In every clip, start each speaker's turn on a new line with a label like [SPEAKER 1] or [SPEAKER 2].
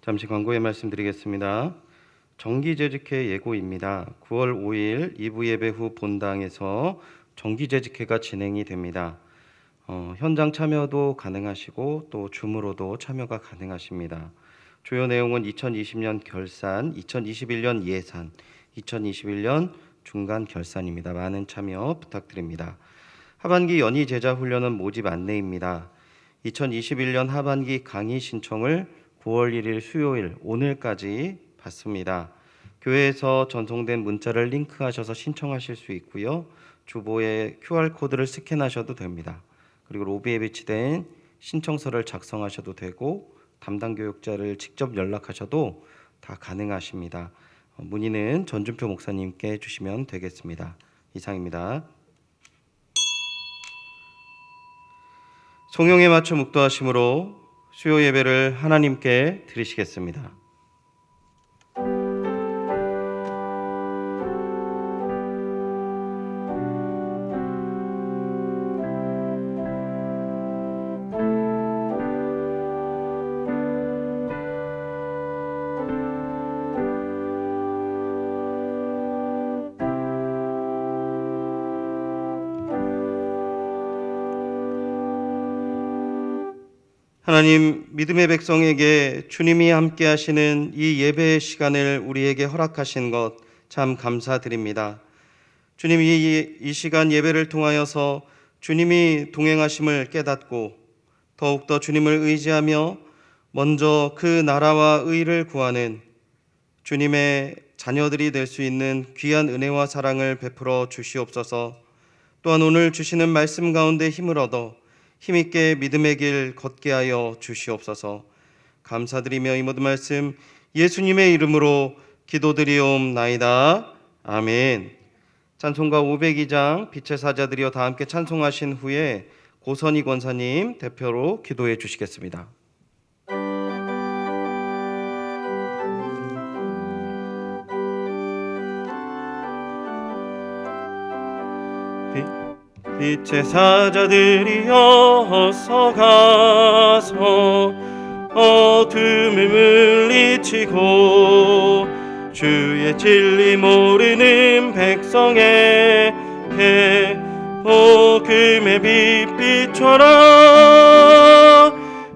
[SPEAKER 1] 잠시 광고의 말씀드리겠습니다. 정기재직회 예고입니다. 9월 5일 2부 예배 후 본당에서 정기재직회가 진행이 됩니다. 현장 참여도 가능하시고 또 줌으로도 참여가 가능하십니다. 주요 내용은 2020년 결산, 2021년 예산, 2021년 중간 결산입니다. 많은 참여 부탁드립니다. 하반기 연희 제자 훈련은 모집 안내입니다. 2021년 하반기 강의 신청을 9월 1일 수요일 오늘까지 받습니다. 교회에서 전송된 문자를 링크하셔서 신청하실 수 있고요. 주보에 QR코드를 스캔하셔도 됩니다. 그리고 로비에 배치된 신청서를 작성하셔도 되고 담당 교육자를 직접 연락하셔도 다 가능하십니다. 문의는 전준표 목사님께 주시면 되겠습니다. 이상입니다. 성령에 맞춰 묵도하심으로 수요 예배를 하나님께 드리시겠습니다. 하나님, 믿음의 백성에게 주님이 함께 하시는 이 예배의 시간을 우리에게 허락하신 것 참 감사드립니다. 주님, 이 시간 예배를 통하여서 주님이 동행하심을 깨닫고 더욱더 주님을 의지하며 먼저 그 나라와 의를 구하는 주님의 자녀들이 될 수 있는 귀한 은혜와 사랑을 베풀어 주시옵소서. 또한 오늘 주시는 말씀 가운데 힘을 얻어 힘있게 믿음의 길 걷게 하여 주시옵소서. 감사드리며 이 모든 말씀 예수님의 이름으로 기도드리옵나이다. 아멘. 찬송가 502장 빛의 사자들이여 다 함께 찬송하신 후에 고선희 권사님 대표로 기도해 주시겠습니다. 빛의 사자들이여 어서 가서 어둠을 물리치고 주의 진리 모르는 백성에게 복음의 빛 비춰라.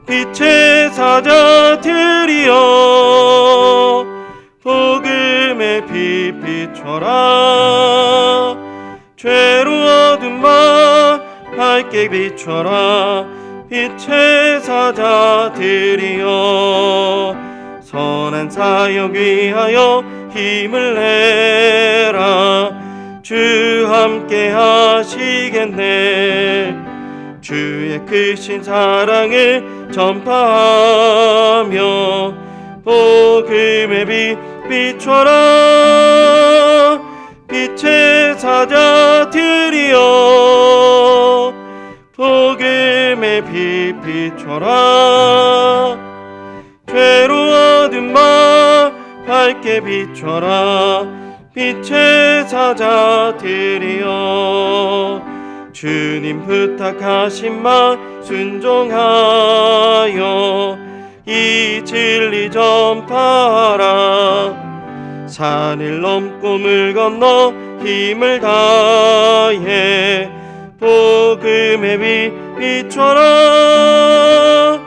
[SPEAKER 1] 빛의 사자들이여 복음의 빛 비춰라. 죄로 어둠 바 밝게 비춰라. 빛의 사자들이여 선한 사역 위하여 힘을 내라. 주 함께 하시겠네. 주의 크신 사랑을 전파하며 복음의 빛 비춰라. 빛의 사자들이여 복음의 빛 비춰라. 죄로 어둠 바 밝게 비춰라. 빛의 사자들이여 주님 부탁하신 말 순종하여 이 진리 전파하라. 산을 넘고 물 건너 힘을 다해 복음의 빛 비춰라.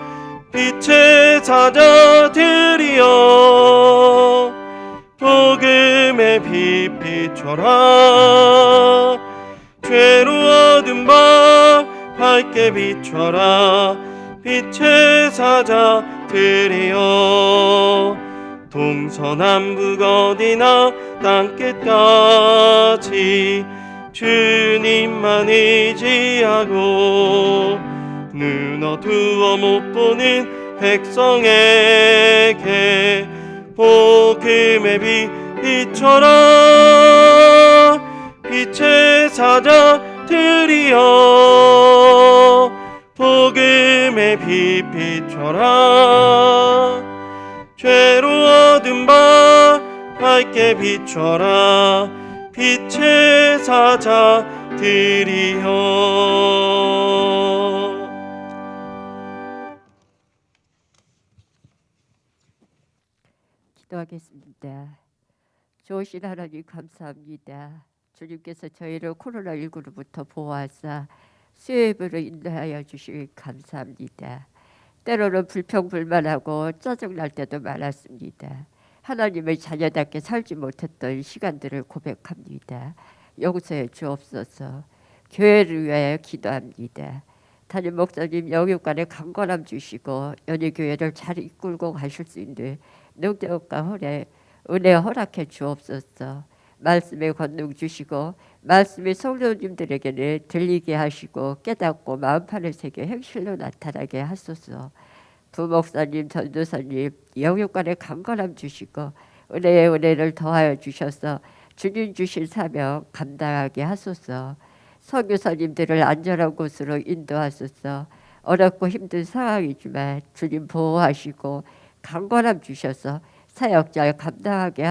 [SPEAKER 1] 빛의 사자들이여 복음의 빛 비춰라. 죄로 어둠 바 밝게 비춰라. 빛의 사자들이여 동서남북 어디나 땅끝까지 주님만 의지하고 눈 어두워 못 보는 백성에게 복음의 빛 비춰라. 빛의 사자들이여 복음의 빛 비춰라. 죄로 어둠 바 밝게 비춰라. 빛의 사자들이여
[SPEAKER 2] 기도하겠습니다. 좋으신 하나님 감사합니다. 주님께서 저희를 코로나19로부터 보호하사 수혜부로 인도하여 주시기 감사합니다. 때로는 불평불만하고 짜증날 때도 많았습니다. 하나님의 자녀답게 살지 못했던 시간들을 고백합니다. 용서해 주옵소서. 교회를 위하여 기도합니다. 담임 목사님 영육간에 강건함 주시고 연희교회를 잘 이끌고 가실 수 있는 능력과 은혜 허락해 주옵소서. 말씀의 권능 주시고 말씀이 성도님들에게는 들리게 하시고 깨닫고 마음판을 새겨 행실로 나타나게 하소서. 부목사님, 전도사님 영육간에 강건함 주시고 은혜의 은혜를 더하여 주셔서 주님 주신 사명 감당하게 하소서. 선교사님들을 안전한 곳으로 인도하소서. 어렵고 힘든 상황이지만 주님 보호하시고 강건함 주셔서 사역 잘 감당하게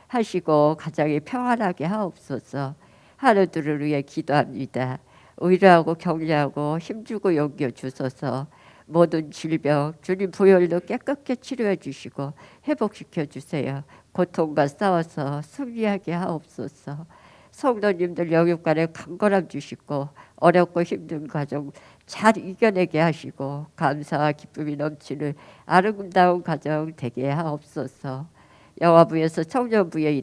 [SPEAKER 2] 하시고 가정이 평안하게 하옵소서. 하루들을 위해 기도합니다. 위로하고 격려하고 힘주고 용기 주소서. 모든 질병 주님 보혈로 깨끗게 치료해 주시고 회복시켜 주세요. 고통과 싸워서 승리하게 하옵소서. 성도님들 영육간에 강건함 주시고 어렵고 힘든 과정 잘 이겨내게 하시고 감사와 기쁨이 넘치는 아름다운 가정 되게 하옵소서. 영화부에서 청년부에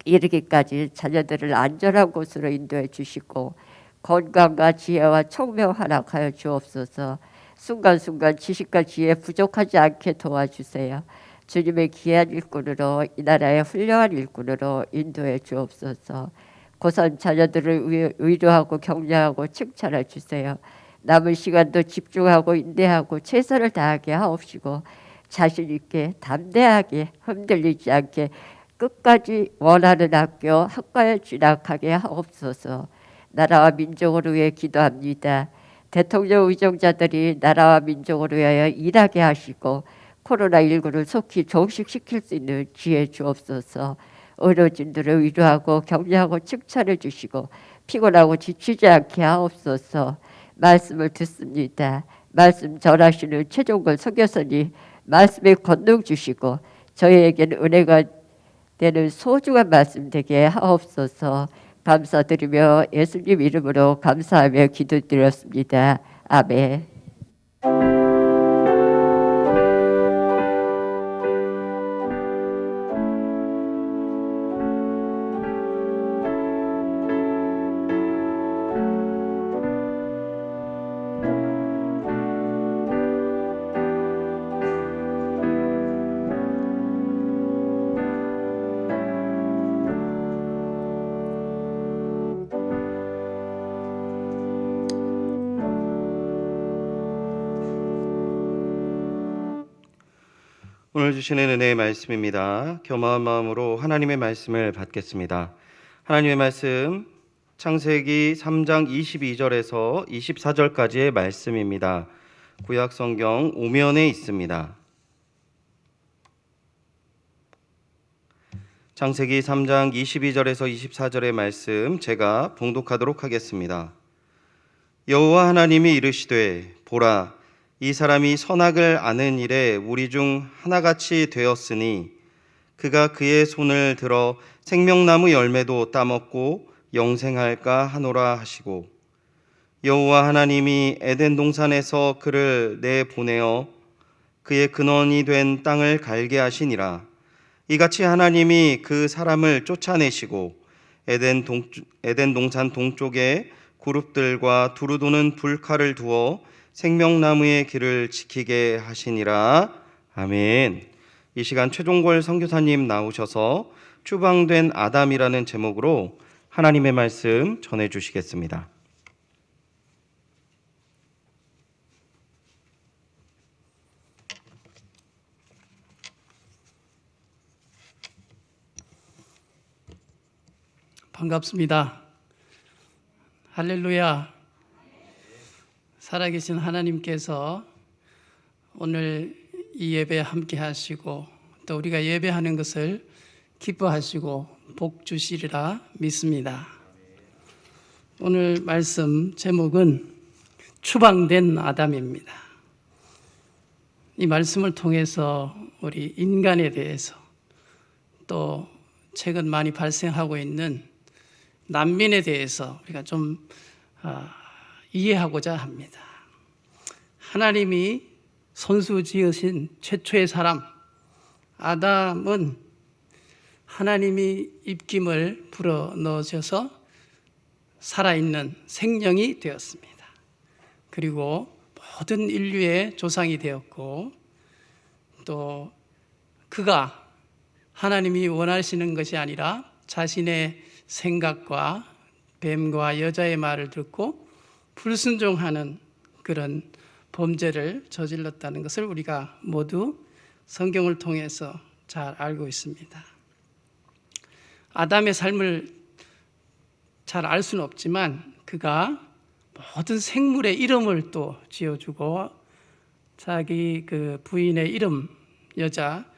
[SPEAKER 2] 이르기까지 자녀들을 안전한 곳으로 인도해 주시고 건강과 지혜와 총명 허락하여 주옵소서. 순간순간 지식과 지혜 부족하지 않게 도와주세요. 주님의 귀한 일꾼으로 이 나라의 훌륭한 일꾼으로 인도해 주옵소서. 고선 자녀들을 위로하고 격려하고 칭찬해 주세요. 남은 시간도 집중하고 인내하고 최선을 다하게 하옵시고 자신 있게 담대하게 흔들리지 않게 끝까지 원하는 학과에 진학하게 하옵소서. 나라와 민족을 위해 기도합니다. 대통령 의정자들이 나라와 민족을 위하여 일하게 하시고 코로나19를 속히 종식시킬 수 있는 지혜 주옵소서. 의료진들을 위로하고 격려하고 칭찬해 주시고 피곤하고 지치지 않게 하옵소서. 말씀을 듣습니다. 말씀 전하시는 최종걸 선교사님 말씀에 권능 주시고 저희에게는 은혜가 되는 소중한 말씀 되게 하옵소서. 감사드리며 예수님 이름으로 감사하며 기도드렸습니다. 아멘.
[SPEAKER 1] 오늘 주시는 은혜의 말씀입니다. 겸허한 마음으로 하나님의 말씀을 받겠습니다. 하나님의 말씀 창세기 3장 22절에서 24절까지의 말씀입니다. 구약 성경 5면에 있습니다. 창세기 3장 22절에서 24절의 말씀 제가 봉독하도록 하겠습니다. 여호와 하나님이 이르시되 보라 이 사람이 선악을 아는 일에 우리 중 하나같이 되었으니 그가 그의 손을 들어 생명나무 열매도 따먹고 영생할까 하노라 하시고 여호와 하나님이 에덴 동산에서 그를 내보내어 그의 근원이 된 땅을 갈게 하시니라. 이같이 하나님이 그 사람을 쫓아내시고 에덴 동산 동쪽에 그룹들과 두루 도는 불칼을 두어 생명나무의 길을 지키게 하시니라. 아멘. 이 시간 최종걸 선교사님 나오셔서 추방된 아담이라는 제목으로 하나님의 말씀 전해주시겠습니다.
[SPEAKER 3] 반갑습니다. 할렐루야. 살아계신 하나님께서 오늘 이 예배 함께 하시고 또 우리가 예배하는 것을 기뻐하시고 복 주시리라 믿습니다. 오늘 말씀 제목은 추방된 아담입니다. 이 말씀을 통해서 우리 인간에 대해서 또 최근 많이 발생하고 있는 난민에 대해서 우리가 좀 이해하고자 합니다. 하나님이 손수 지으신 최초의 사람 아담은 하나님이 입김을 불어 넣으셔서 살아있는 생명이 되었습니다. 그리고 모든 인류의 조상이 되었고, 또 그가 하나님이 원하시는 것이 아니라 자신의 생각과 뱀과 여자의 말을 듣고 불순종하는 그런 범죄를 저질렀다는 것을 우리가 모두 성경을 통해서 잘 알고 있습니다. 아담의 삶을 잘 알 수는 없지만 그가 모든 생물의 이름을 또 지어주고 자기 그 부인의 이름, 여자,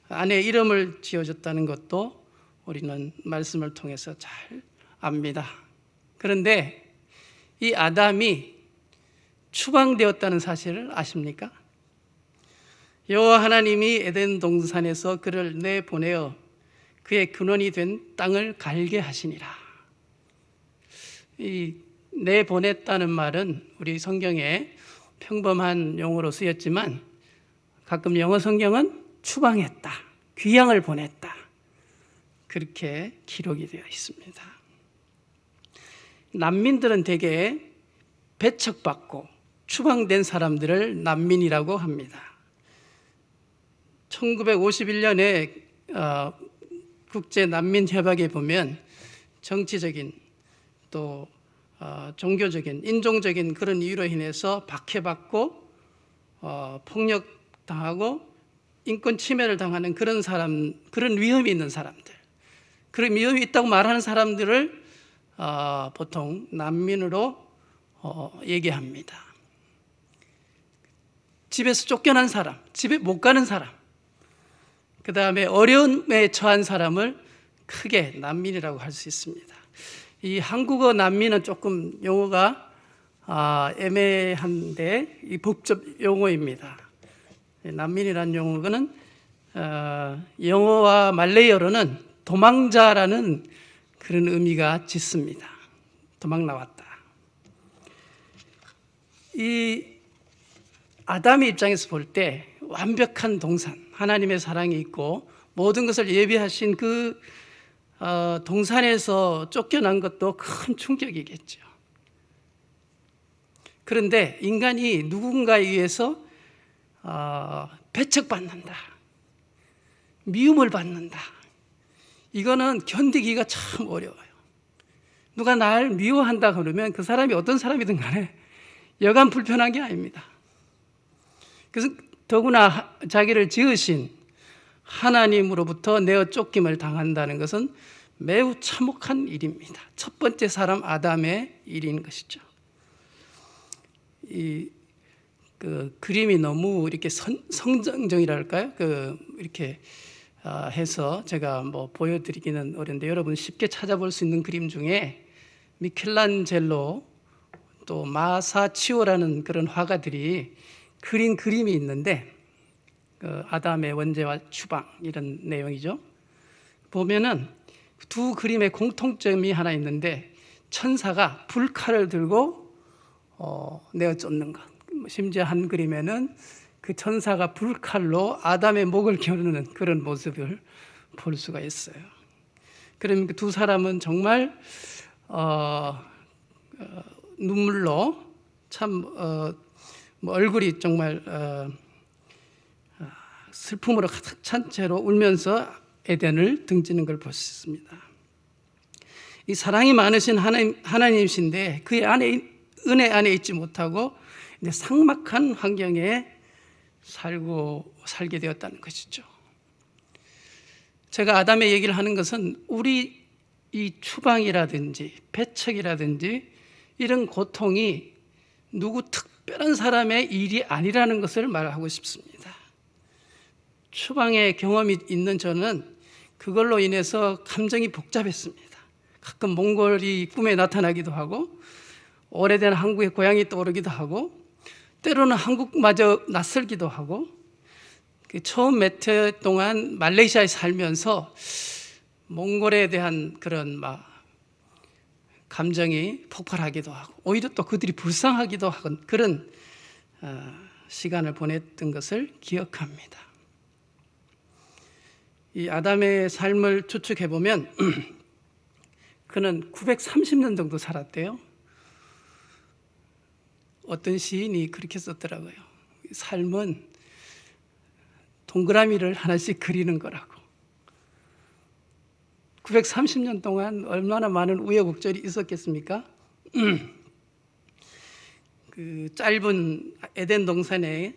[SPEAKER 3] 아내의 이름을 지어줬다는 것도 우리는 말씀을 통해서 잘 압니다. 그런데 이 아담이 추방되었다는 사실을 아십니까? 여호와 하나님이 에덴 동산에서 그를 내보내어 그의 근원이 된 땅을 갈게 하시니라. 이 내보냈다는 말은 우리 성경에 평범한 용어로 쓰였지만 가끔 영어 성경은 추방했다, 귀양을 보냈다, 그렇게 기록이 되어 있습니다. 난민들은 대개 배척받고 추방된 사람들을 난민이라고 합니다. 1951년에 국제난민협약에 보면 정치적인 또 종교적인, 인종적인 그런 이유로 인해서 박해받고 폭력당하고 인권 침해를 당하는 그런 사람, 그런 위험이 있는 사람들, 그런 위험이 있다고 말하는 사람들을 보통 난민으로 얘기합니다. 집에서 쫓겨난 사람, 집에 못 가는 사람, 그 다음에 어려움에 처한 사람을 크게 난민이라고 할 수 있습니다. 이 한국어 난민은 조금 용어가 애매한데 이 복잡 용어입니다. 난민이라는 용어는 영어와 말레이어로는 도망자라는 그런 의미가 짙습니다. 도망 나왔다. 이 아담의 입장에서 볼 때 완벽한 동산, 하나님의 사랑이 있고 모든 것을 예비하신 그 동산에서 쫓겨난 것도 큰 충격이겠죠. 그런데 인간이 누군가에 의해서 배척받는다, 미움을 받는다, 이거는 견디기가 참 어려워요. 누가 날 미워한다 그러면 그 사람이 어떤 사람이든 간에 여간 불편한 게 아닙니다. 그래서 더구나 자기를 지으신 하나님으로부터 내어 쫓김을 당한다는 것은 매우 참혹한 일입니다. 첫 번째 사람 아담의 일인 것이죠. 그 그림이 너무 이렇게 성정적이랄까요? 이렇게 해서 제가 뭐 보여드리기는 어려운데 여러분 쉽게 찾아볼 수 있는 그림 중에 미켈란젤로 또 마사치오라는 그런 화가들이 그린 그림이 있는데 아담의 원죄와 추방 이런 내용이죠. 보면은 두 그림의 공통점이 하나 있는데 천사가 불칼을 들고 내어 쫓는 것. 심지어 한 그림에는 그 천사가 불칼로 아담의 목을 겨누는 그런 모습을 볼 수가 있어요. 그러면 그 두 사람은 정말 눈물로 참 얼굴이 정말 슬픔으로 가득 찬 채로 울면서 에덴을 등지는 걸 볼 수 있습니다. 이 사랑이 많으신 하나님이신데 그의 은혜 안에 있지 못하고 삭막한 환경에 살게 되었다는 것이죠. 제가 아담의 얘기를 하는 것은 우리 이 추방이라든지 배척이라든지 이런 고통이 누구 특별한 사람의 일이 아니라는 것을 말하고 싶습니다. 추방의 경험이 있는 저는 그걸로 인해서 감정이 복잡했습니다. 가끔 몽골이 꿈에 나타나기도 하고 오래된 한국의 고향이 떠오르기도 하고 때로는 한국마저 낯설기도 하고 그 처음 몇 해 동안 말레이시아에 살면서 몽골에 대한 그런 막 감정이 폭발하기도 하고 오히려 또 그들이 불쌍하기도 하고 그런 시간을 보냈던 것을 기억합니다. 이 아담의 삶을 추측해 보면 그는 930년 정도 살았대요. 어떤 시인이 그렇게 썼더라고요. 삶은 동그라미를 하나씩 그리는 거라고. 930년 동안 얼마나 많은 우여곡절이 있었겠습니까? 그 짧은 에덴 동산의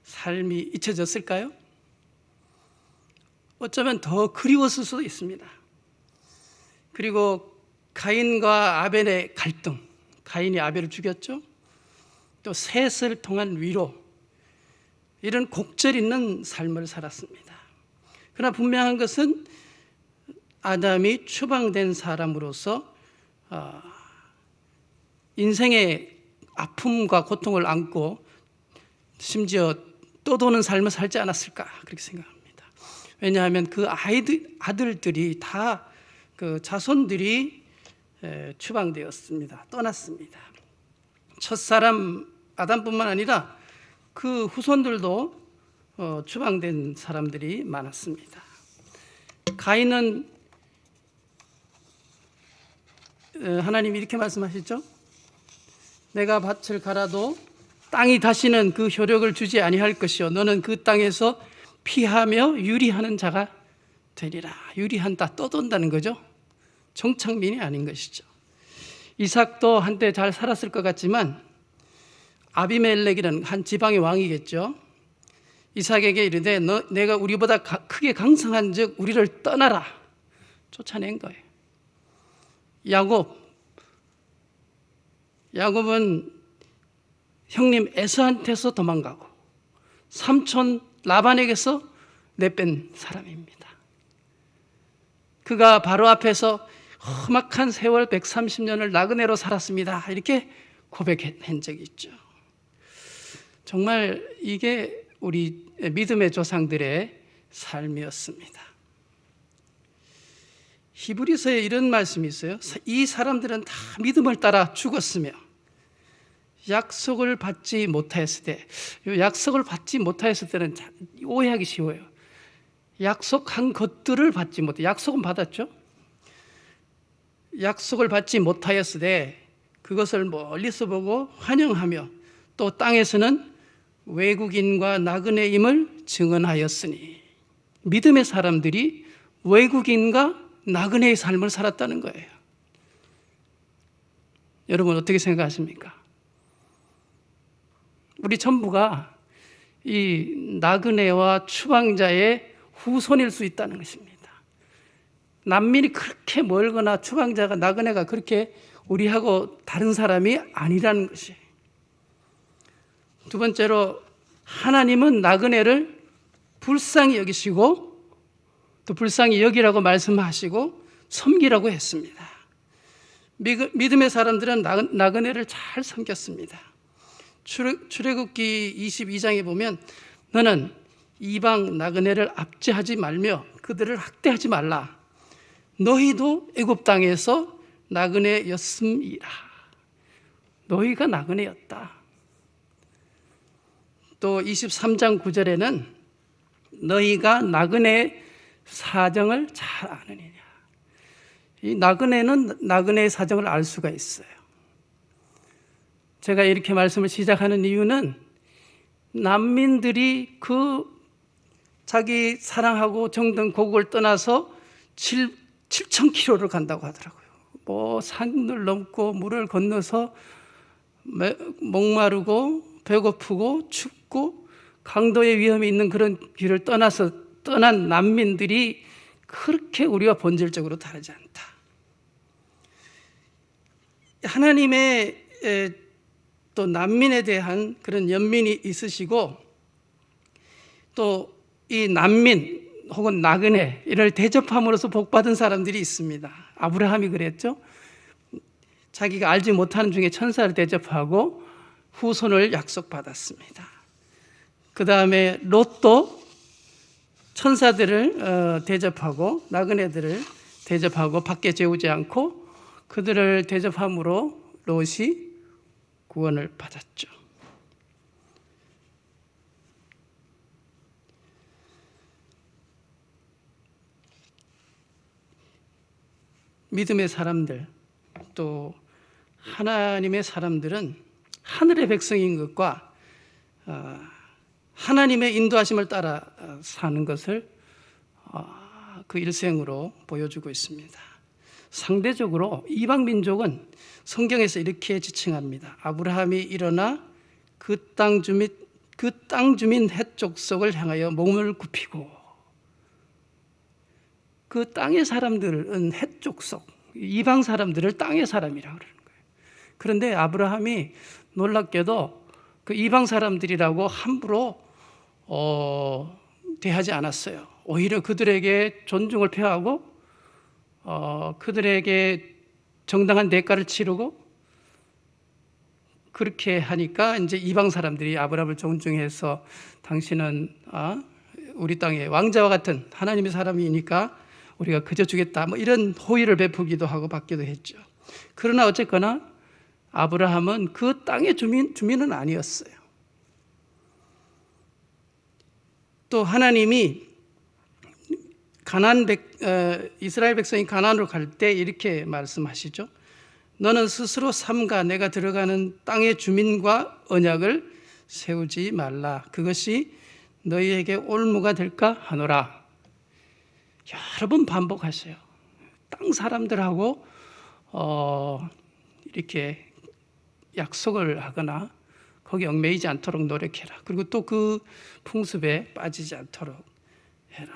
[SPEAKER 3] 삶이 잊혀졌을까요? 어쩌면 더 그리웠을 수도 있습니다. 그리고 가인과 아벨의 갈등, 가인이 아벨을 죽였죠. 또 셋을 통한 위로, 이런 곡절 있는 삶을 살았습니다. 그러나 분명한 것은 아담이 추방된 사람으로서 인생의 아픔과 고통을 안고 심지어 떠도는 삶을 살지 않았을까 그렇게 생각합니다. 왜냐하면 그 아들들이 다 그 자손들이 추방되었습니다. 떠났습니다. 첫사람 아담뿐만 아니라 그 후손들도 추방된 사람들이 많았습니다. 가인은 하나님이 이렇게 말씀하시죠. 내가 밭을 갈아도 땅이 다시는 그 효력을 주지 아니할 것이요 너는 그 땅에서 피하며 유리하는 자가 되리라. 유리한다, 떠돈다는 거죠. 정착민이 아닌 것이죠. 이삭도 한때 잘 살았을 것 같지만 아비멜렉이라는 한 지방의 왕이겠죠. 이삭에게 이르되 내가 우리보다 크게 강성한 즉 우리를 떠나라. 쫓아낸 거예요. 야곱은 형님 에서한테서 도망가고 삼촌 라반에게서 내뺀 사람입니다. 그가 바로 앞에서 험악한 세월 130년을 나그네로 살았습니다. 이렇게 고백한 적이 있죠. 정말 이게 우리 믿음의 조상들의 삶이었습니다. 히브리서에 이런 말씀이 있어요. 이 사람들은 다 믿음을 따라 죽었으며 약속을 받지 못하였을 때, 약속을 받지 못하였을 때는 오해하기 쉬워요. 약속한 것들을 받지 못해. 약속은 받았죠. 약속을 받지 못하였을 때 그것을 멀리서 보고 환영하며 또 땅에서는 외국인과 나그네임을 증언하였으니 믿음의 사람들이 외국인과 나그네의 삶을 살았다는 거예요. 여러분 어떻게 생각하십니까? 우리 전부가 이 나그네와 추방자의 후손일 수 있다는 것입니다. 난민이 그렇게 멀거나 추방자가 나그네가 그렇게 우리하고 다른 사람이 아니라는 것이에요. 두 번째로 하나님은 나그네를 불쌍히 여기시고 또 불쌍히 여기라고 말씀하시고 섬기라고 했습니다. 믿음의 사람들은 나그네를 잘 섬겼습니다. 출애굽기 22장에 보면 너는 이방 나그네를 압제하지 말며 그들을 학대하지 말라. 너희도 애굽 땅에서 나그네였음이라. 너희가 나그네였다. 또 23장 9절에는 너희가 나그네 사정을 잘 아느니냐. 이 나그네는 나그네의 사정을 알 수가 있어요. 제가 이렇게 말씀을 시작하는 이유는 난민들이 그 자기 사랑하고 정든 고국을 떠나서 7,000km를 간다고 하더라고요. 뭐 산을 넘고 물을 건너서 목마르고 배고프고 춥고 강도의 위험이 있는 그런 길을 떠난 난민들이 그렇게 우리와 본질적으로 다르지 않다. 하나님의 또 난민에 대한 그런 연민이 있으시고 또 이 난민 혹은 나그네 이를 대접함으로써 복받은 사람들이 있습니다. 아브라함이 그랬죠. 자기가 알지 못하는 중에 천사를 대접하고 후손을 약속받았습니다. 그 다음에 롯도 천사들을 대접하고 나그네들을 대접하고 밖에 재우지 않고 그들을 대접함으로 롯이 구원을 받았죠. 믿음의 사람들, 또 하나님의 사람들은 하늘의 백성인 것과 하나님의 인도하심을 따라 사는 것을 그 일생으로 보여주고 있습니다. 상대적으로 이방 민족은 성경에서 이렇게 지칭합니다. 아브라함이 일어나 그 땅 주민 헷 족속을 향하여 몸을 굽히고, 그 땅의 사람들은 헷 족속, 이방 사람들을 땅의 사람이라고 그러는 거예요. 그런데 아브라함이 놀랍게도 그 이방 사람들이라고 함부로 대하지 않았어요. 오히려 그들에게 존중을 표하고 그들에게 정당한 대가를 치르고, 그렇게 하니까 이제 이방 사람들이 아브라함을 존중해서 당신은 우리 땅의 왕자와 같은 하나님의 사람이니까 우리가 그저 주겠다, 뭐 이런 호의를 베푸기도 하고 받기도 했죠. 그러나 어쨌거나 아브라함은 그 땅의 주민은 아니었어요. 또 하나님이 이스라엘 백성이 가나안으로 갈 때 이렇게 말씀하시죠. 너는 스스로 삼가 내가 들어가는 땅의 주민과 언약을 세우지 말라. 그것이 너희에게 올무가 될까 하노라. 여러 번 반복하세요. 땅 사람들하고 이렇게 약속을 하거나 거기 얽매이지 않도록 노력해라. 그리고 또 그 풍습에 빠지지 않도록 해라.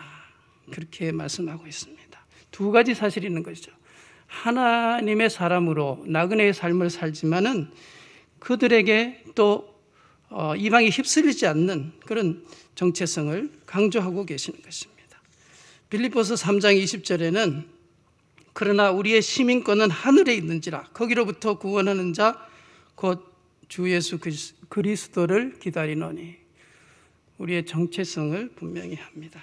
[SPEAKER 3] 그렇게 말씀하고 있습니다. 두 가지 사실이 있는 것이죠. 하나님의 사람으로 나그네의 삶을 살지만은 그들에게 또 이방에 휩쓸리지 않는 그런 정체성을 강조하고 계시는 것입니다. 빌립보서 3장 20절에는 그러나 우리의 시민권은 하늘에 있는지라 거기로부터 구원하는 자 곧 주 예수 그리스도를 기다리노니, 우리의 정체성을 분명히 합니다.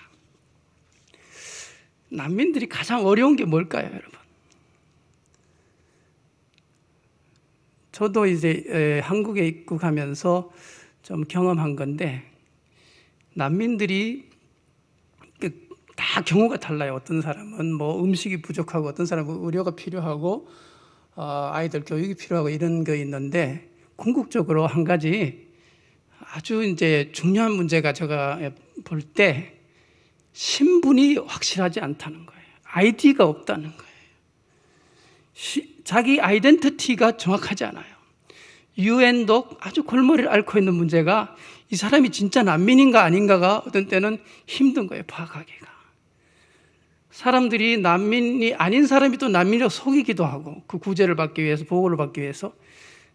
[SPEAKER 3] 난민들이 가장 어려운 게 뭘까요, 여러분? 저도 이제 한국에 입국하면서 좀 경험한 건데, 난민들이 다 경우가 달라요. 어떤 사람은 뭐 음식이 부족하고, 어떤 사람은 의료가 필요하고, 아이들 교육이 필요하고 이런 거 있는데, 궁극적으로 한 가지 아주 이제 중요한 문제가 제가 볼 때 신분이 확실하지 않다는 거예요. 아이디가 없다는 거예요. 자기 아이덴티티가 정확하지 않아요. 유엔도 아주 골머리를 앓고 있는 문제가 이 사람이 진짜 난민인가 아닌가가 어떤 때는 힘든 거예요, 파악하기가. 사람들이 난민이 아닌 사람이 또 난민으로 속이기도 하고, 그 구제를 받기 위해서, 보호를 받기 위해서.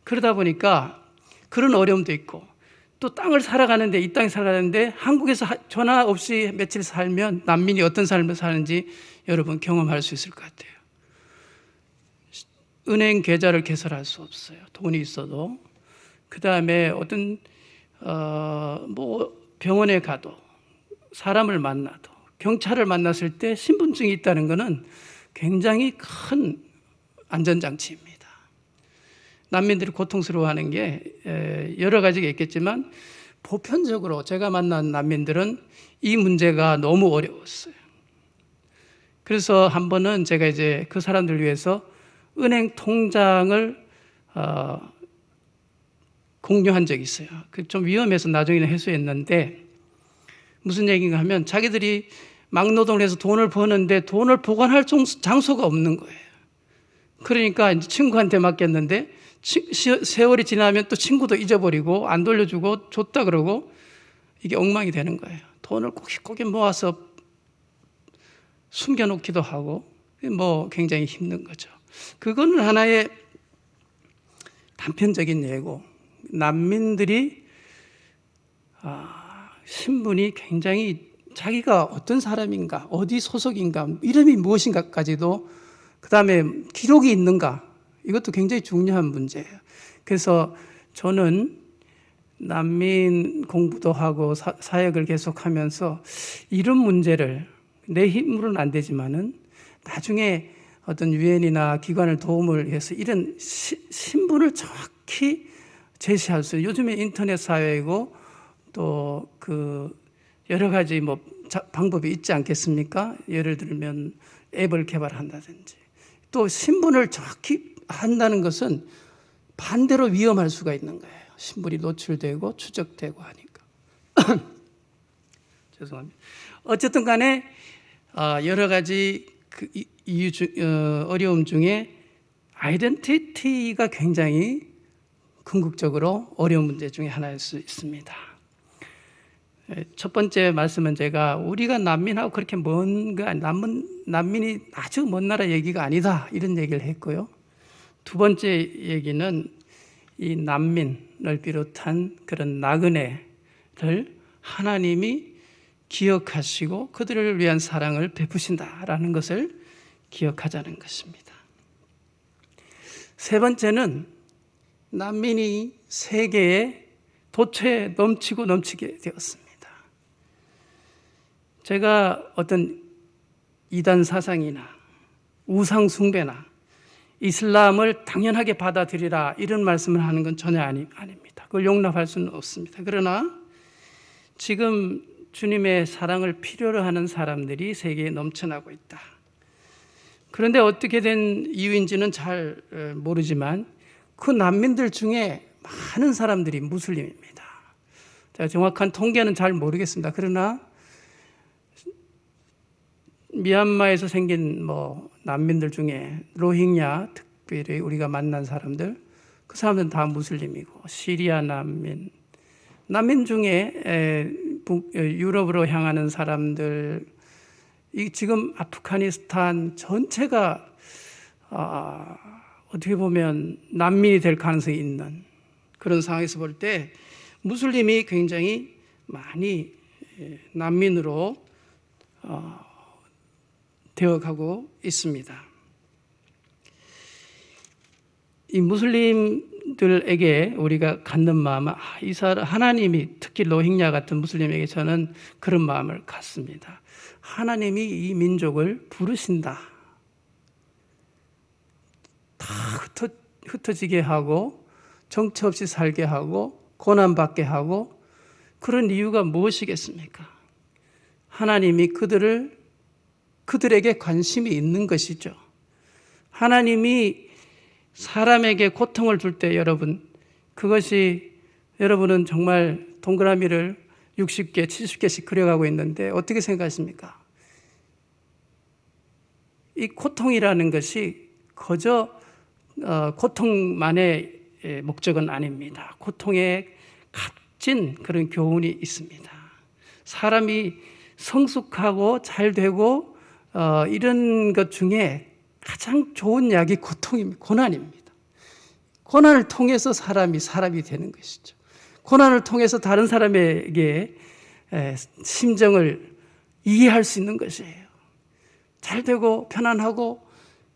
[SPEAKER 3] 그러다 보니까 그런 어려움도 있고, 또 땅을 살아가는데, 이 땅에 살아가는데 한국에서 전화 없이 며칠 살면 난민이 어떤 삶을 사는지 여러분 경험할 수 있을 것 같아요. 은행 계좌를 개설할 수 없어요. 돈이 있어도. 그 다음에 어떤 뭐 병원에 가도, 사람을 만나도, 경찰을 만났을 때 신분증이 있다는 것은 굉장히 큰 안전장치입니다. 난민들이 고통스러워하는 게 여러 가지가 있겠지만, 보편적으로 제가 만난 난민들은 이 문제가 너무 어려웠어요. 그래서 한 번은 제가 이제 그 사람들을 위해서 은행 통장을 공유한 적이 있어요. 좀 위험해서 나중에는 해소했는데, 무슨 얘기인가 하면 자기들이 막노동을 해서 돈을 버는데 돈을 보관할 장소가 없는 거예요. 그러니까 이제 친구한테 맡겼는데 세월이 지나면 또 친구도 잊어버리고 안 돌려주고 줬다 그러고, 이게 엉망이 되는 거예요. 돈을 꼬깃꼬깃 모아서 숨겨놓기도 하고, 뭐 굉장히 힘든 거죠. 그거는 하나의 단편적인 예고, 난민들이 신분이 굉장히 자기가 어떤 사람인가, 어디 소속인가, 이름이 무엇인가까지도, 그 다음에 기록이 있는가, 이것도 굉장히 중요한 문제예요. 그래서 저는 난민 공부도 하고 사역을 계속하면서 이런 문제를 내 힘으로는 안 되지만은 나중에 어떤 유엔이나 기관을 도움을 해서 이런 신분을 정확히 제시할 수 있어요. 요즘에 인터넷 사회이고 또 그 여러 가지 뭐 방법이 있지 않겠습니까? 예를 들면 앱을 개발한다든지 또 신분을 정확히 한다는 것은 반대로 위험할 수가 있는 거예요. 신분이 노출되고 추적되고 하니까. 죄송합니다. 어쨌든 간에 여러 가지 그 어려움 중에 아이덴티티가 굉장히 궁극적으로 어려운 문제 중에 하나일 수 있습니다. 첫 번째 말씀은 제가 우리가 난민하고 그렇게 난민이 아주 먼 나라 얘기가 아니다 이런 얘기를 했고요. 두 번째 얘기는 이 난민을 비롯한 그런 나그네를 하나님이 기억하시고 그들을 위한 사랑을 베푸신다라는 것을 기억하자는 것입니다. 세 번째는 난민이 세계에 도처에 넘치게 되었습니다. 제가 어떤 이단 사상이나 우상 숭배나 이슬람을 당연하게 받아들이라 이런 말씀을 하는 건 전혀 아닙니다. 그걸 용납할 수는 없습니다. 그러나 지금 주님의 사랑을 필요로 하는 사람들이 세계에 넘쳐나고 있다. 그런데 어떻게 된 이유인지는 잘 모르지만 그 난민들 중에 많은 사람들이 무슬림입니다. 제가 정확한 통계는 잘 모르겠습니다. 그러나 미얀마에서 생긴 난민들 중에 로힝야, 특별히 우리가 만난 사람들, 그 사람들은 다 무슬림이고 시리아 난민 중에 유럽으로 향하는 사람들, 지금 아프가니스탄 전체가 어떻게 보면 난민이 될 가능성이 있는 그런 상황에서 볼 때 무슬림이 굉장히 많이 난민으로 되어가고 있습니다. 이 무슬림들에게 우리가 갖는 마음은 하나님이 특히 로힝야 같은 무슬림에게 저는 그런 마음을 갖습니다. 하나님이 이 민족을 부르신다. 다 흩어지게 하고 정처 없이 살게 하고 고난받게 하고 그런 이유가 무엇이겠습니까? 하나님이 그들에게 관심이 있는 것이죠. 하나님이 사람에게 고통을 줄 때 그것이 여러분은 정말 동그라미를 60개, 70개씩 그려가고 있는데 어떻게 생각하십니까? 이 고통이라는 것이 거저 고통만의 목적은 아닙니다. 고통에 값진 그런 교훈이 있습니다. 사람이 성숙하고 잘 되고 이런 것 중에 가장 좋은 약이 고통입니다. 고난입니다. 고난을 통해서 사람이 되는 것이죠. 고난을 통해서 다른 사람에게 심정을 이해할 수 있는 것이에요. 잘 되고 편안하고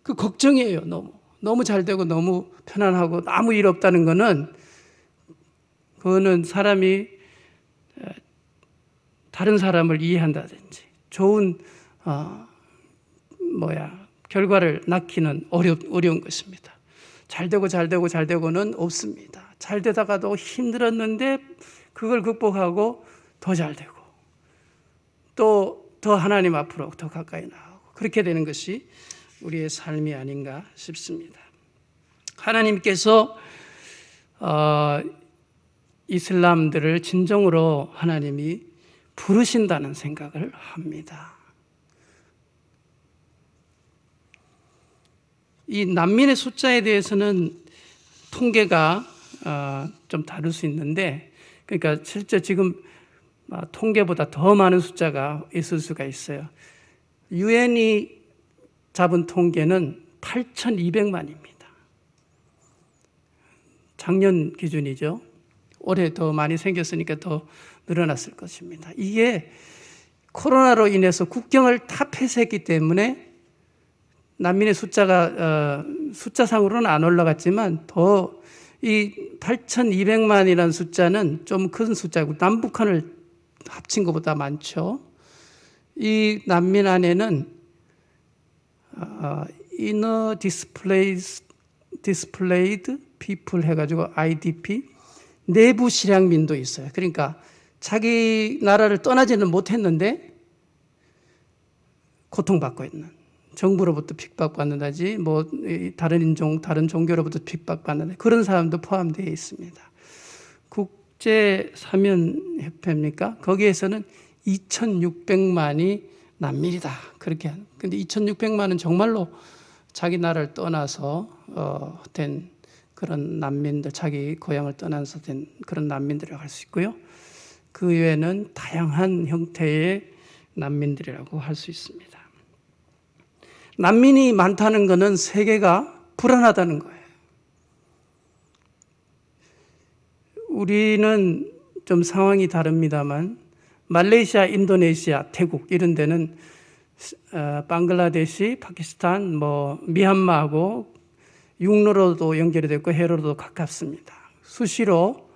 [SPEAKER 3] 그 걱정이에요. 너무 잘 되고 너무 편안하고 아무 일 없다는 그거는 사람이 다른 사람을 이해한다든지 좋은 결과를 낳기는 어려운 것입니다. 잘 되고는 없습니다. 잘 되다가도 힘들었는데 그걸 극복하고 더 잘 되고 또 더 하나님 앞으로 더 가까이 나가고 그렇게 되는 것이 우리의 삶이 아닌가 싶습니다. 하나님께서 이슬람들을 진정으로 하나님이 부르신다는 생각을 합니다. 이 난민의 숫자에 대해서는 통계가 좀 다를 수 있는데, 그러니까 실제 지금 통계보다 더 많은 숫자가 있을 수가 있어요. 유엔이 잡은 통계는 8,200만입니다. 작년 기준이죠. 올해 더 많이 생겼으니까 더 늘어났을 것입니다. 이게 코로나로 인해서 국경을 다 폐쇄했기 때문에 난민의 숫자가 숫자상으로는 안 올라갔지만 더 이 8,200만이라는 숫자는 좀 큰 숫자고 남북한을 합친 것보다 많죠. 이 난민 안에는 Inner Displaced People 해가지고 IDP 내부 실향민도 있어요. 그러니까 자기 나라를 떠나지는 못했는데 고통받고 있는, 정부로부터 핍박받는다지 뭐 다른 인종, 다른 종교로부터 핍박받는 그런 사람도 포함되어 있습니다. 국제사면협회입니까? 거기에서는 2,600만이 난민이다. 그렇게 하는. 근데 2,600만은 정말로 자기 나라를 떠나서 된 그런 난민들, 자기 고향을 떠나서 된 그런 난민들이라고 할 수 있고요. 그 외에는 다양한 형태의 난민들이라고 할 수 있습니다. 난민이 많다는 것은 세계가 불안하다는 거예요. 우리는 좀 상황이 다릅니다만 말레이시아, 인도네시아, 태국 이런 데는 방글라데시, 파키스탄, 미얀마하고 육로로도 연결이 됐고 해로도 가깝습니다. 수시로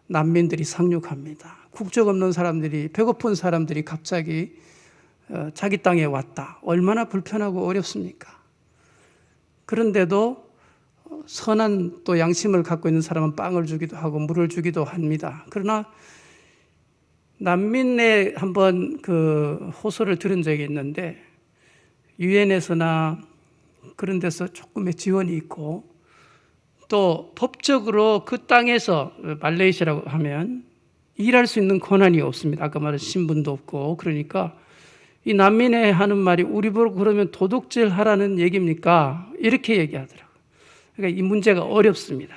[SPEAKER 3] 난민들이 상륙합니다. 국적 없는 사람들이, 배고픈 사람들이 갑자기 자기 땅에 왔다. 얼마나 불편하고 어렵습니까? 그런데도 선한 또 양심을 갖고 있는 사람은 빵을 주기도 하고 물을 주기도 합니다. 그러나 난민에 한번 그 호소를 들은 적이 있는데 유엔에서나 그런 데서 조금의 지원이 있고 또 법적으로 그 땅에서 말레이시아라고 하면 일할 수 있는 권한이 없습니다. 아까 말한 신분도 없고 그러니까 이 난민회 하는 말이 우리 보고 그러면 도둑질 하라는 얘기입니까? 이렇게 얘기하더라고요. 그러니까 이 문제가 어렵습니다.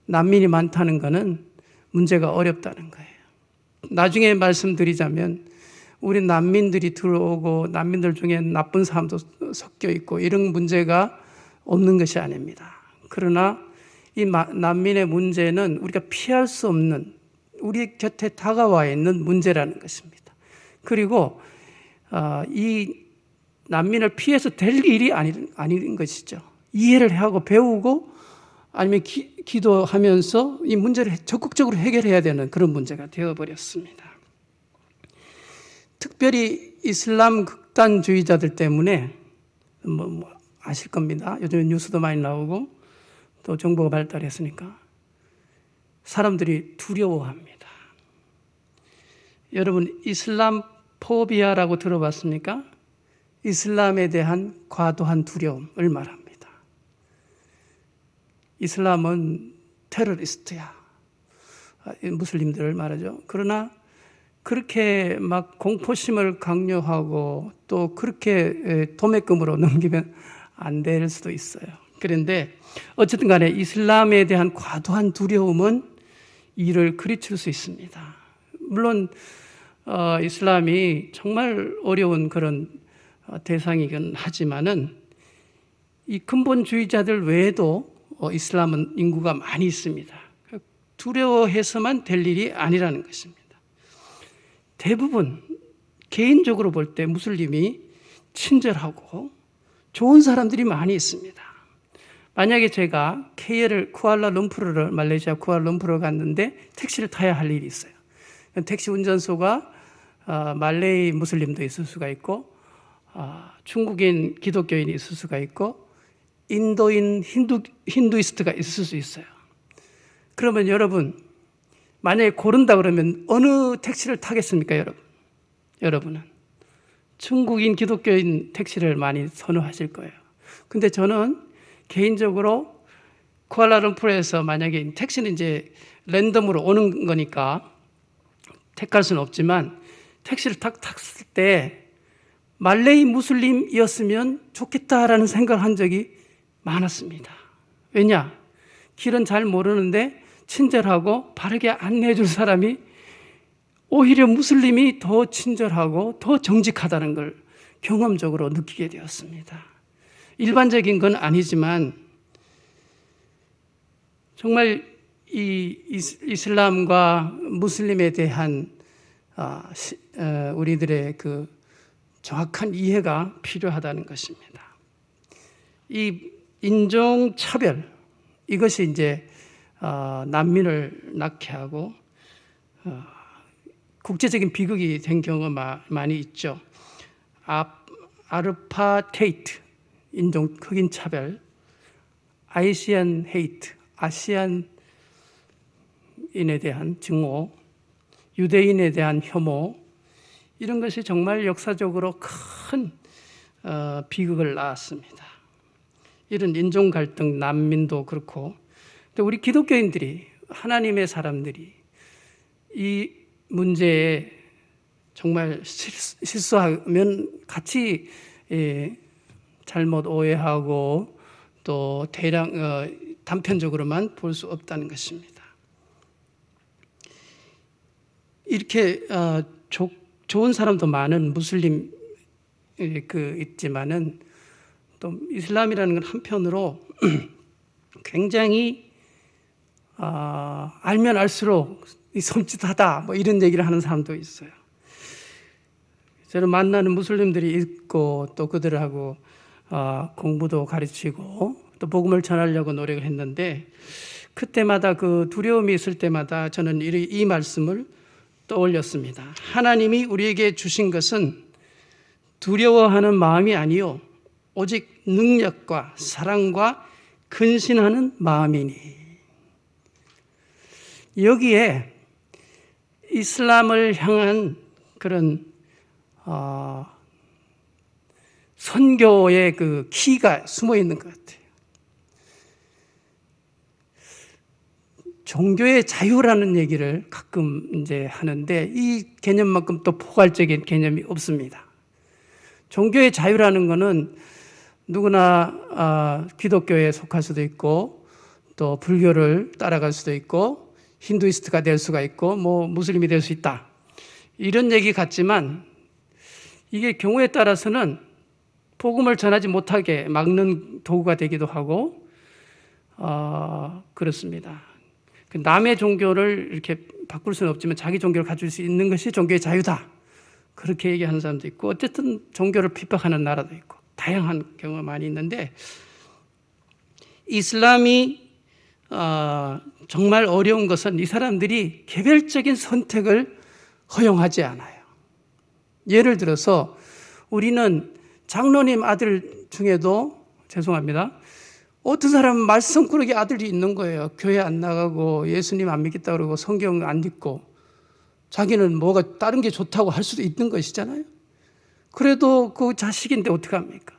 [SPEAKER 3] 난민이 많다는 것은 문제가 어렵다는 거예요. 나중에 말씀드리자면 우리 난민들이 들어오고 난민들 중에 나쁜 사람도 섞여 있고 이런 문제가 없는 것이 아닙니다. 그러나 이 난민의 문제는 우리가 피할 수 없는 우리 곁에 다가와 있는 문제라는 것입니다. 그리고 이 난민을 피해서 될 일이 아닌 것이죠. 이해를 하고 배우고 아니면 기도하면서 이 문제를 적극적으로 해결해야 되는 그런 문제가 되어버렸습니다. 특별히 이슬람 극단주의자들 때문에 아실 겁니다. 요즘에 뉴스도 많이 나오고 또 정보가 발달했으니까 사람들이 두려워합니다. 여러분 이슬람 포비아라고 들어봤습니까? 이슬람에 대한 과도한 두려움을 말합니다. 이슬람은 테러리스트야. 무슬림들을 말하죠. 그러나 그렇게 막 공포심을 강요하고 또 그렇게 도매금으로 넘기면 안 될 수도 있어요. 그런데 어쨌든 간에 이슬람에 대한 과도한 두려움은 이를 그르칠 수 있습니다. 물론 이슬람이 정말 어려운 그런 대상이긴 하지만은 이 근본주의자들 외에도 이슬람은 인구가 많이 있습니다. 두려워해서만 될 일이 아니라는 것입니다. 대부분 개인적으로 볼 때 무슬림이 친절하고 좋은 사람들이 많이 있습니다. 만약에 제가 KL을 쿠알라룸푸르를 말레이시아 쿠알라룸푸르를 갔는데 택시를 타야 할 일이 있어요. 택시 운전소가 말레이 무슬림도 있을 수가 있고 중국인 기독교인이 있을 수가 있고 인도인 힌두이스트가 있을 수 있어요. 그러면 여러분 만약에 고른다 그러면 어느 택시를 타겠습니까? 여러분은 중국인 기독교인 택시를 많이 선호하실 거예요. 근데 저는 개인적으로 쿠알라룸푸르에서 만약에 택시는 이제 랜덤으로 오는 거니까 택할 수는 없지만 택시를 탔을 때 말레이 무슬림이었으면 좋겠다라는 생각을 한 적이 많았습니다. 왜냐? 길은 잘 모르는데 친절하고 바르게 안내해 줄 사람이 오히려 무슬림이 더 친절하고 더 정직하다는 걸 경험적으로 느끼게 되었습니다. 일반적인 건 아니지만 정말 이 이슬람과 무슬림에 대한 우리들의 그 정확한 이해가 필요하다는 것입니다. 이 인종차별 이것이 이제 난민을 낳게 하고 국제적인 비극이 된 경우가 많이 있죠. 아르파테이트, 인종 흑인 차별, 아시안 헤이트, 아시안인에 대한 증오, 유대인에 대한 혐오, 이런 것이 정말 역사적으로 큰 비극을 낳았습니다. 이런 인종 갈등, 난민도 그렇고, 또 우리 기독교인들이, 하나님의 사람들이 이 문제에 정말 실수하면 같이 잘못 오해하고 또 단편적으로만 볼 수 없다는 것입니다. 이렇게 좋은 사람도 많은 무슬림 있지만은 또 이슬람이라는 건 한편으로 굉장히 알면 알수록 섬찟하다 뭐 이런 얘기를 하는 사람도 있어요. 저는 만나는 무슬림들이 있고 또 그들하고 공부도 가르치고 또 복음을 전하려고 노력을 했는데, 그때마다 그 두려움이 있을 때마다 저는 이 말씀을 떠올렸습니다. 하나님이 우리에게 주신 것은 두려워하는 마음이 아니요 오직 능력과 사랑과 근신하는 마음이니. 여기에 이슬람을 향한 그런 선교의 그 키가 숨어 있는 것 같아요. 종교의 자유라는 얘기를 가끔 이제 하는데 이 개념만큼 또 포괄적인 개념이 없습니다. 종교의 자유라는 것은 누구나 기독교에 속할 수도 있고 또 불교를 따라갈 수도 있고 힌두이스트가 될 수가 있고 뭐 무슬림이 될 수 있다, 이런 얘기 같지만 이게 경우에 따라서는 복음을 전하지 못하게 막는 도구가 되기도 하고 그렇습니다. 남의 종교를 이렇게 바꿀 수는 없지만 자기 종교를 가질 수 있는 것이 종교의 자유다, 그렇게 얘기하는 사람도 있고, 어쨌든 종교를 핍박하는 나라도 있고 다양한 경우가 많이 있는데, 이슬람이 정말 어려운 것은 이 사람들이 개별적인 선택을 허용하지 않아요. 예를 들어서 우리는 장로님 아들 중에도, 죄송합니다, 어떤 사람은 말썽꾸러기 아들이 있는 거예요. 교회 안 나가고 예수님 안 믿겠다 그러고 성경 안 읽고 자기는 뭐가 다른 게 좋다고 할 수도 있는 것이잖아요. 그래도 그 자식인데 어떡합니까?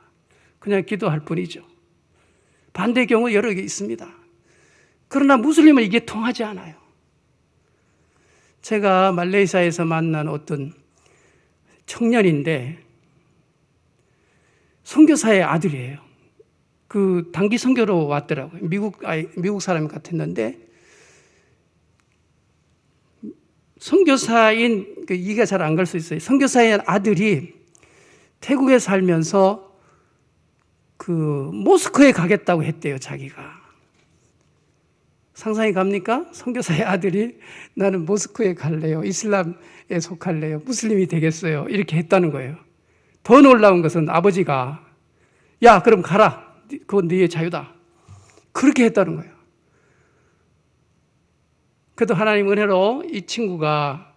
[SPEAKER 3] 그냥 기도할 뿐이죠. 반대 경우 여러 개 있습니다. 그러나 무슬림은 이게 통하지 않아요. 제가 말레이시아에서 만난 어떤 청년인데 선교사의 아들이에요. 그 단기 선교로 왔더라고요. 미국 사람 같았는데, 선교사인 이해가 잘 안 갈 수 있어요. 선교사의 아들이 태국에 살면서 그 모스크에 가겠다고 했대요, 자기가. 상상이 갑니까? 선교사의 아들이 나는 모스크에 갈래요, 이슬람에 속할래요, 무슬림이 되겠어요, 이렇게 했다는 거예요. 더 놀라운 것은 아버지가 야 그럼 가라, 그건 네의 자유다, 그렇게 했다는 거예요. 그래도 하나님 은혜로 이 친구가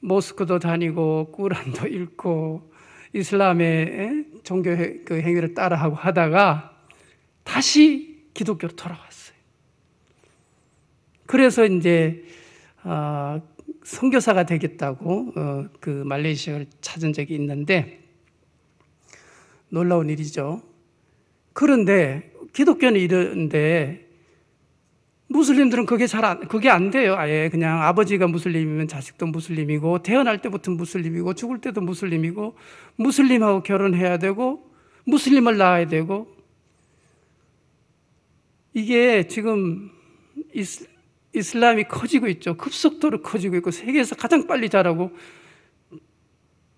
[SPEAKER 3] 모스크도 다니고 꾸란도 읽고 이슬람의 종교 그 행위를 따라하고 하다가 다시 기독교로 돌아왔어요. 그래서 이제 선교사가 되겠다고 그 말레이시아를 찾은 적이 있는데, 놀라운 일이죠. 그런데 기독교는 이런데 무슬림들은 그게 안 돼요. 아예 그냥 아버지가 무슬림이면 자식도 무슬림이고, 태어날 때부터 무슬림이고, 죽을 때도 무슬림이고, 무슬림하고 결혼해야 되고, 무슬림을 낳아야 되고, 이게 지금 이슬람이 커지고 있죠. 급속도로 커지고 있고 세계에서 가장 빨리 자라고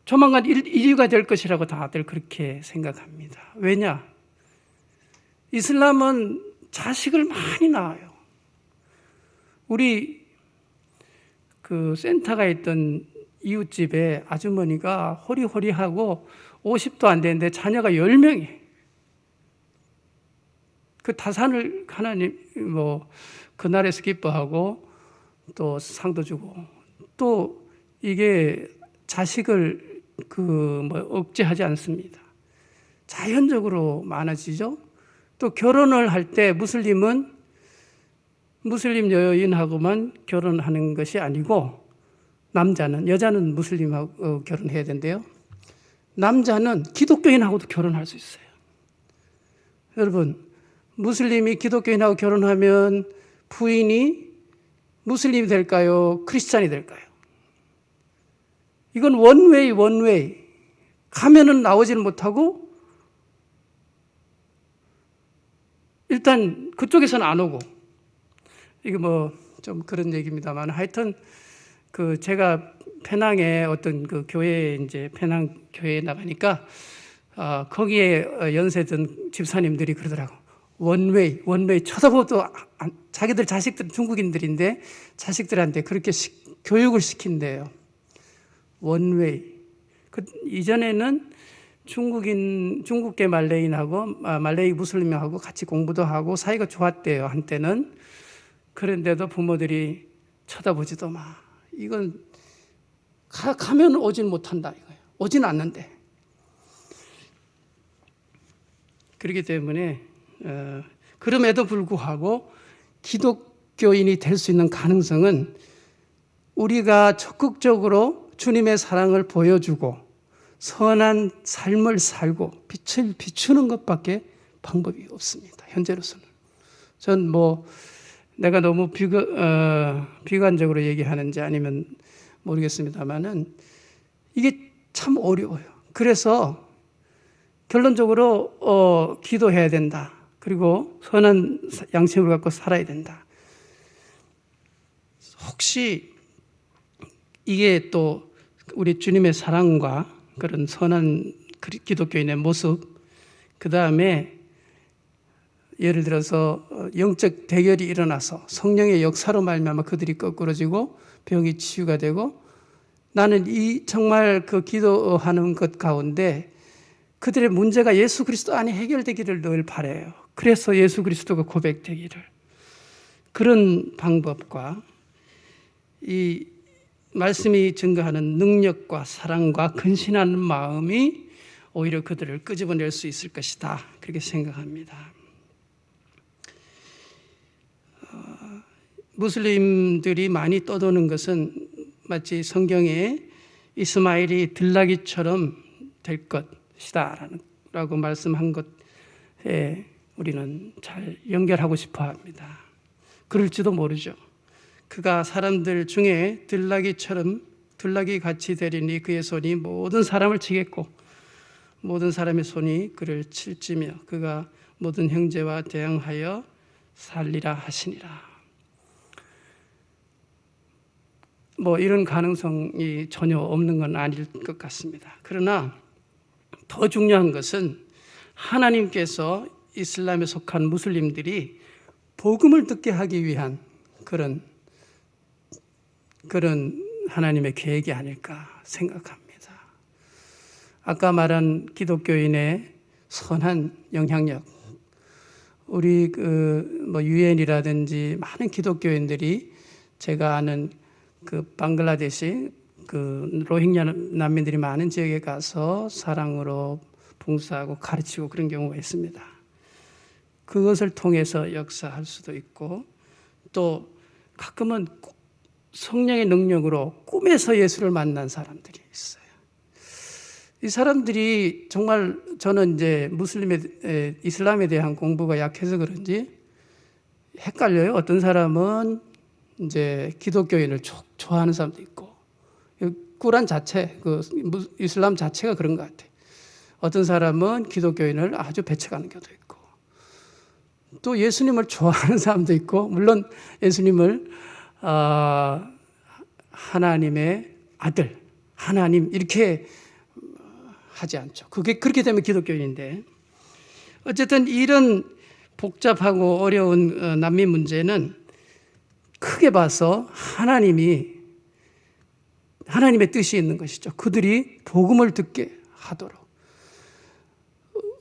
[SPEAKER 3] 조만간 인류가 될 것이라고 다들 그렇게 생각합니다. 왜냐? 이슬람은 자식을 많이 낳아요. 우리 그 센터가 있던 이웃집에 아주머니가 호리호리하고 50도 안 되는데 자녀가 10명이. 그 다산을 하나님 뭐 그날에서 기뻐하고 또 상도 주고 또 이게 자식을 뭐 억제하지 않습니다. 자연적으로 많아지죠. 또 결혼을 할 때 무슬림 여인하고만 결혼하는 것이 아니고 여자는 무슬림하고 결혼해야 된대요. 남자는 기독교인하고도 결혼할 수 있어요. 여러분, 무슬림이 기독교인하고 결혼하면 부인이 무슬림이 될까요? 크리스찬이 될까요? 이건 원웨이. 가면은 나오지는 못하고 일단 그쪽에서는 안 오고, 이게 뭐 좀 그런 얘기입니다만, 하여튼 제가 페낭에 어떤 교회에 이제 페낭 교회에 나가니까 거기에 연세든 집사님들이 그러더라고. 원웨이 쳐다보도 자기들 자식들 중국인들인데 자식들한테 그렇게 교육을 시킨대요. 원웨이. 이전에는 중국계 말레이인하고 말레이 무슬림하고 같이 공부도 하고 사이가 좋았대요, 한때는. 그런데도 부모들이 쳐다보지도 마. 이건 가면 오진 못한다 이거예요. 오진 않는데. 그렇기 때문에 그럼에도 불구하고 기독교인이 될 수 있는 가능성은 우리가 적극적으로 주님의 사랑을 보여주고 선한 삶을 살고 빛을 비추는 것밖에 방법이 없습니다. 현재로서는. 전 내가 너무 비관적으로 얘기하는지 아니면 모르겠습니다만은 이게 참 어려워요. 그래서 결론적으로 기도해야 된다. 그리고 선한 양심을 갖고 살아야 된다. 혹시 이게 또 우리 주님의 사랑과 그런 선한 기독교인의 모습, 그 다음에 예를 들어서 영적 대결이 일어나서 성령의 역사로 말미암아 그들이 거꾸러지고 병이 치유가 되고, 나는 정말 기도하는 것 가운데 그들의 문제가 예수 그리스도 안에 해결되기를 늘 바라요. 그래서 예수 그리스도가 고백되기를. 그런 방법과 이 말씀이 증거하는 능력과 사랑과 근신하는 마음이 오히려 그들을 끄집어낼 수 있을 것이다. 그렇게 생각합니다. 무슬림들이 많이 떠도는 것은 마치 성경에 이스마엘이 들나귀처럼 될 것이다 라고 말씀한 것에 우리는 잘 연결하고 싶어 합니다. 그럴지도 모르죠. 그가 사람들 중에 들나귀 같이 되리니 그의 손이 모든 사람을 치겠고 모든 사람의 손이 그를 칠지며 그가 모든 형제와 대항하여 살리라 하시니라. 이런 가능성이 전혀 없는 건 아닐 것 같습니다. 그러나 더 중요한 것은 하나님께서 이슬람에 속한 무슬림들이 복음을 듣게 하기 위한 그런 하나님의 계획이 아닐까 생각합니다. 아까 말한 기독교인의 선한 영향력, 우리 유엔이라든지 많은 기독교인들이 제가 아는 방글라데시 로힝야 난민들이 많은 지역에 가서 사랑으로 봉사하고 가르치고 그런 경우가 있습니다. 그것을 통해서 역사할 수도 있고, 또 가끔은 성령의 능력으로 꿈에서 예수를 만난 사람들이 있어요. 이 사람들이 정말, 저는 이제 이슬람에 대한 공부가 약해서 그런지 헷갈려요. 어떤 사람은 이제 기독교인을 좋아하는 사람도 있고, 꾸란 자체, 이슬람 자체가 그런 것 같아요. 어떤 사람은 기독교인을 아주 배척하는 경우도 있고, 또 예수님을 좋아하는 사람도 있고, 물론 예수님을 하나님의 아들, 하나님 이렇게 하지 않죠. 그렇게 되면 기독교인인데, 어쨌든 이런 복잡하고 어려운 난민 문제는 크게 봐서 하나님의 뜻이 있는 것이죠. 그들이 복음을 듣게 하도록.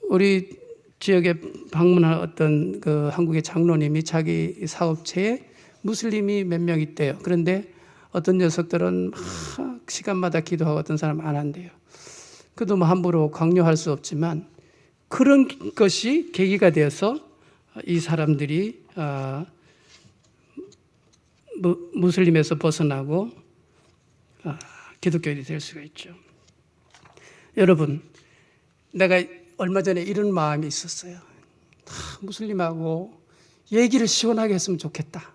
[SPEAKER 3] 우리 지역에 방문한 어떤 그 한국의 장로님이 자기 사업체에 무슬림이 몇 명 있대요. 그런데 어떤 녀석들은 막 시간마다 기도하고 어떤 사람은 안 한대요. 그도 뭐 함부로 강요할 수 없지만 그런 것이 계기가 되어서 이 사람들이 무슬림에서 벗어나고 기독교인이 될 수가 있죠. 여러분, 내가 얼마 전에 이런 마음이 있었어요. 무슬림하고 얘기를 시원하게 했으면 좋겠다.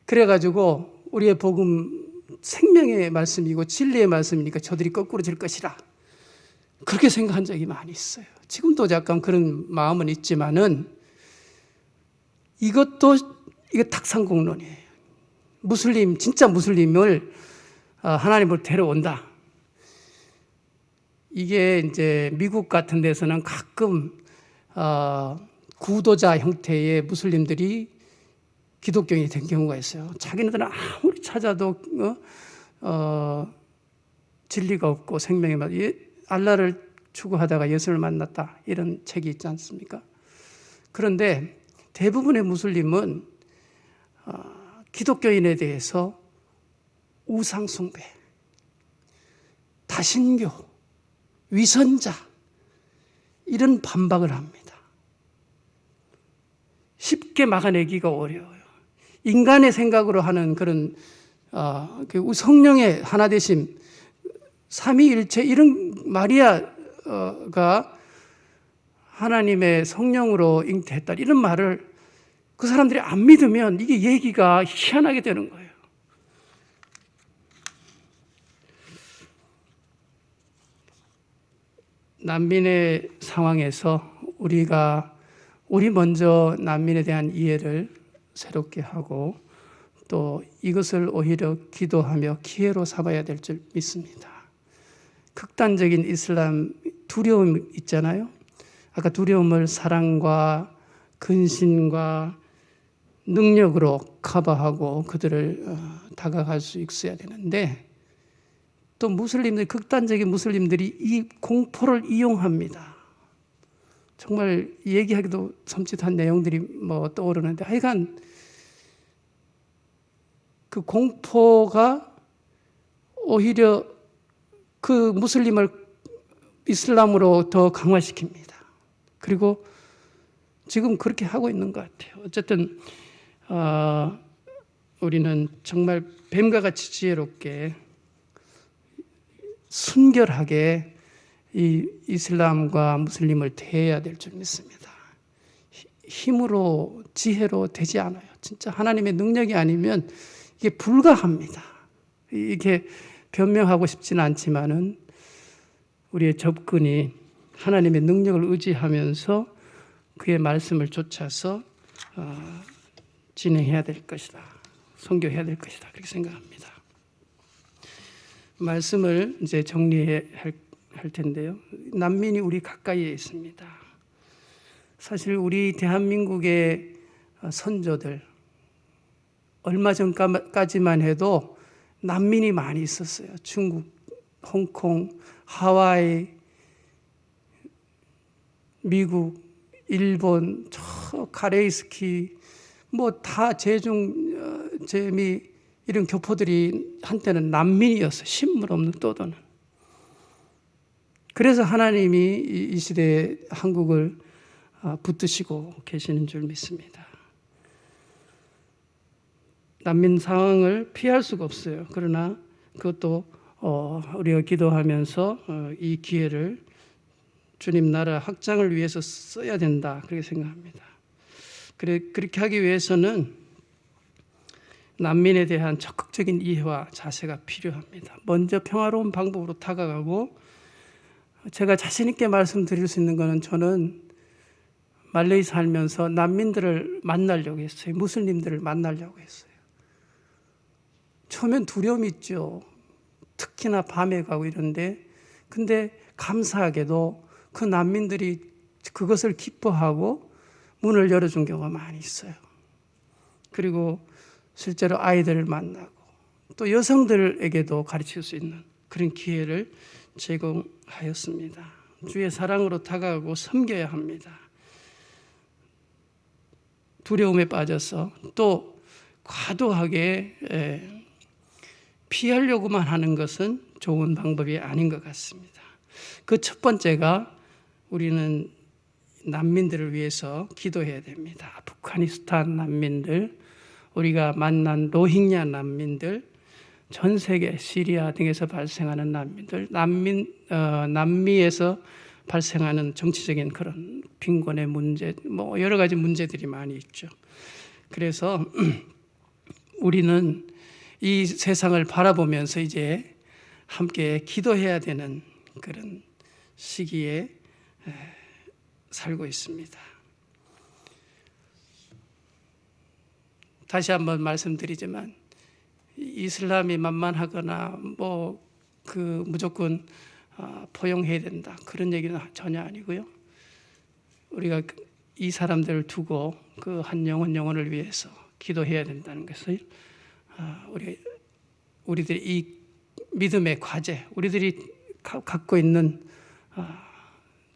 [SPEAKER 3] 그래가지고 우리의 복음 생명의 말씀이고 진리의 말씀이니까 저들이 거꾸로 질 것이라 그렇게 생각한 적이 많이 있어요. 지금도 약간 그런 마음은 있지만은 이거 탁상공론이에요. 진짜 무슬림을 하나님으로 데려온다. 이게 이제 미국 같은 데서는 가끔 구도자 형태의 무슬림들이 기독교인이 된 경우가 있어요. 자기네들은 아무리 찾아도 진리가 없고 생명의 맛, 알라를 추구하다가 예수를 만났다 이런 책이 있지 않습니까? 그런데 대부분의 무슬림은 기독교인에 대해서 우상숭배, 다신교, 위선자 이런 반박을 합니다. 쉽게 막아내기가 어려워요. 인간의 생각으로 하는 그런 성령의 하나되심, 삼위일체 이런 마리아가 하나님의 성령으로 잉태했다 이런 말을 그 사람들이 안 믿으면 이게 얘기가 희한하게 되는 거예요. 난민의 상황에서 우리 먼저 난민에 대한 이해를 새롭게 하고 또 이것을 오히려 기도하며 기회로 삼아야 될 줄 믿습니다. 극단적인 이슬람 두려움 있잖아요. 아까 두려움을 사랑과 근신과 능력으로 커버하고 그들을 다가갈 수 있어야 되는데 또 극단적인 무슬림들이 이 공포를 이용합니다. 정말 얘기하기도 섬찟한 내용들이 떠오르는데 하여간 그 공포가 오히려 그 무슬림을 이슬람으로 더 강화시킵니다. 그리고 지금 그렇게 하고 있는 것 같아요. 어쨌든 우리는 정말 뱀과 같이 지혜롭게 순결하게 이 이슬람과 무슬림을 대해야 될 줄 믿습니다. 힘으로 지혜로 되지 않아요. 진짜 하나님의 능력이 아니면 이게 불가합니다. 이게 변명하고 싶지는 않지만은 우리의 접근이 하나님의 능력을 의지하면서 그의 말씀을 쫓아서 진행해야 될 것이다. 선교해야 될 것이다. 그렇게 생각합니다. 말씀을 이제 정리해야 할 텐데요. 난민이 우리 가까이에 있습니다. 사실 우리 대한민국의 선조들 얼마 전까지만 해도 난민이 많이 있었어요. 중국, 홍콩, 하와이, 미국, 일본, 저 카레이스키 다 제중, 제미 이런 교포들이 한때는 난민이었어요. 신분 없는 떠도는. 그래서 하나님이 이 시대에 한국을 붙드시고 계시는 줄 믿습니다. 난민 상황을 피할 수가 없어요. 그러나 그것도 우리가 기도하면서 이 기회를 주님 나라 확장을 위해서 써야 된다. 그렇게 생각합니다. 그렇게 하기 위해서는 난민에 대한 적극적인 이해와 자세가 필요합니다. 먼저 평화로운 방법으로 다가가고 제가 자신 있게 말씀드릴 수 있는 것은 저는 말레이 살면서 난민들을 만나려고 했어요. 무슬림들을 만나려고 했어요. 처음엔 두려움이 있죠. 특히나 밤에 가고 이런데 근데 감사하게도 그 난민들이 그것을 기뻐하고 문을 열어준 경우가 많이 있어요. 그리고 실제로 아이들을 만나고 또 여성들에게도 가르칠 수 있는 그런 기회를 제공하였습니다. 주의 사랑으로 다가가고 섬겨야 합니다. 두려움에 빠져서 또 과도하게 피하려고만 하는 것은 좋은 방법이 아닌 것 같습니다. 그 첫 번째가 우리는 난민들을 위해서 기도해야 됩니다. 아프가니스탄 난민들, 우리가 만난 로힝야 난민들, 전 세계 시리아 등에서 발생하는 난민들, 남미에서 발생하는 정치적인 그런 빈곤의 문제, 뭐 여러 가지 문제들이 많이 있죠. 그래서 우리는 이 세상을 바라보면서 이제 함께 기도해야 되는 그런 시기에 살고 있습니다. 다시 한번 말씀드리지만 이슬람이 만만하거나 무조건 포용해야 된다 그런 얘기는 전혀 아니고요. 우리가 이 사람들을 두고 그 한 영혼을 위해서 기도해야 된다는 것을 우리들이 이 믿음의 과제, 우리들이 갖고 있는